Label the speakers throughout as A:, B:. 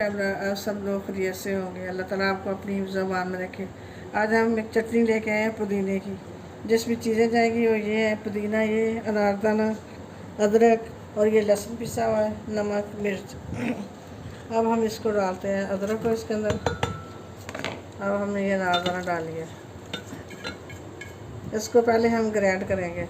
A: आप सब लोग खैरियत से होंगे। अल्लाह ताला आपको अपनी ज़ुबान में रखे। आज हम एक चटनी लेके आए हैं पुदीने की। जिसमें चीज़ें जाएंगी वो ये है पुदीना, ये अनारदाना, अदरक और ये लहसुन पिसा हुआ है, नमक, मिर्च। अब हम इसको डालते हैं अदरक को इसके अंदर। अब हमने ये अनारदाना डाल लिया। इसको पहले हम ग्राइंड करेंगे।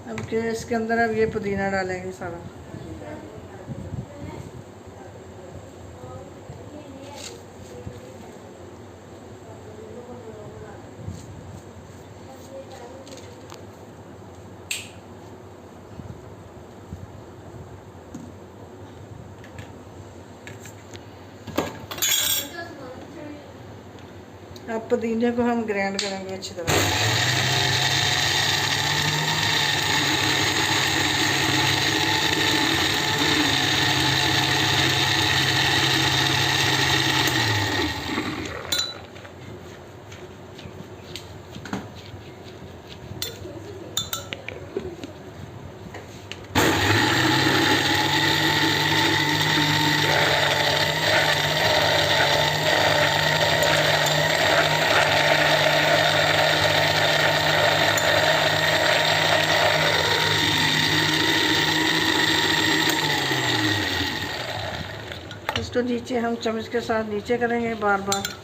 A: अब के इसके अंदर अब ये पुदीना डालेंगे सारा। अब पुदीने को हम ग्राइंड करेंगे अच्छी तरह। इसको नीचे हम चम्मच के साथ नीचे करेंगे बार बार।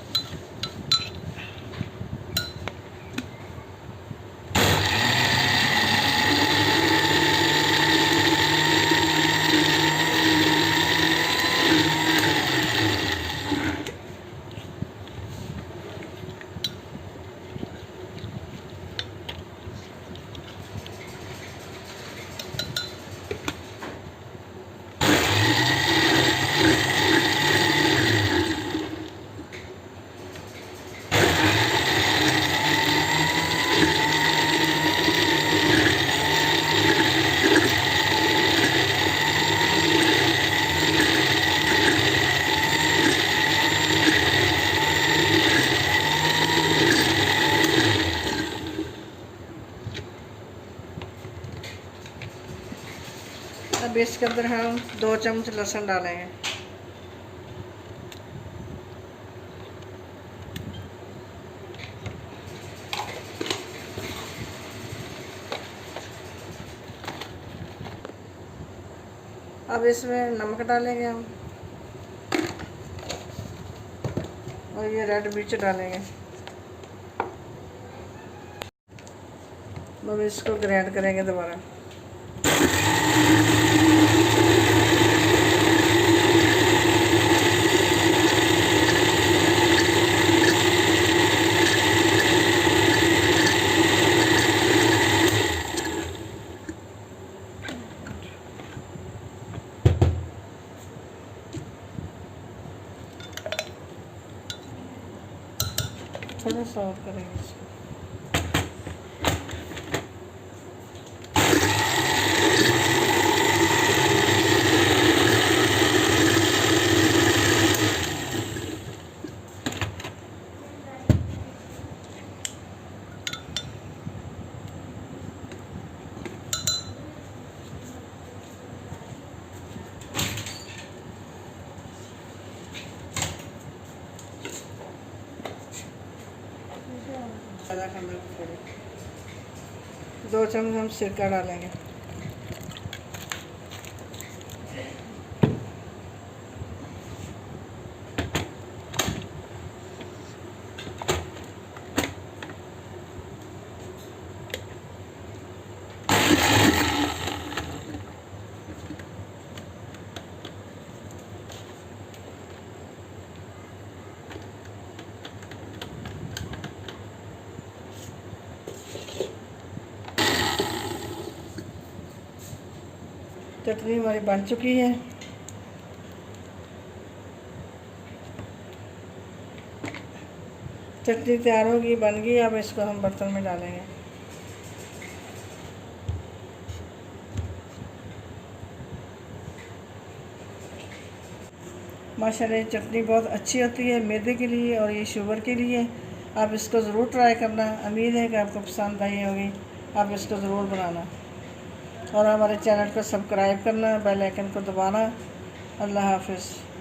A: अब इसके अंदर हम 2 चम्मच लहसुन डालेंगे। अब इसमें नमक डालेंगे हम और ये रेड मिर्च डालेंगे। अब इसको ग्राइंड करेंगे दोबारा। थोड़ा सा और करेंगे इसको। ज़्यादा खाना पड़े। 2 चम्मच हम सिरका डालेंगे। चटनी हमारी बन चुकी है। चटनी तैयार होगी, बन गई। अब इसको हम बर्तन में डालेंगे। माशाल्लाह ये चटनी बहुत अच्छी होती है मैदे के लिए और ये शुगर के लिए। आप इसको ज़रूर ट्राई करना। उम्मीद है कि आपको पसंद आई होगी। आप इसको ज़रूर बनाना और हमारे चैनल को सब्सक्राइब करना, बेल आइकन को दबाना। अल्लाह हाफ़िज़।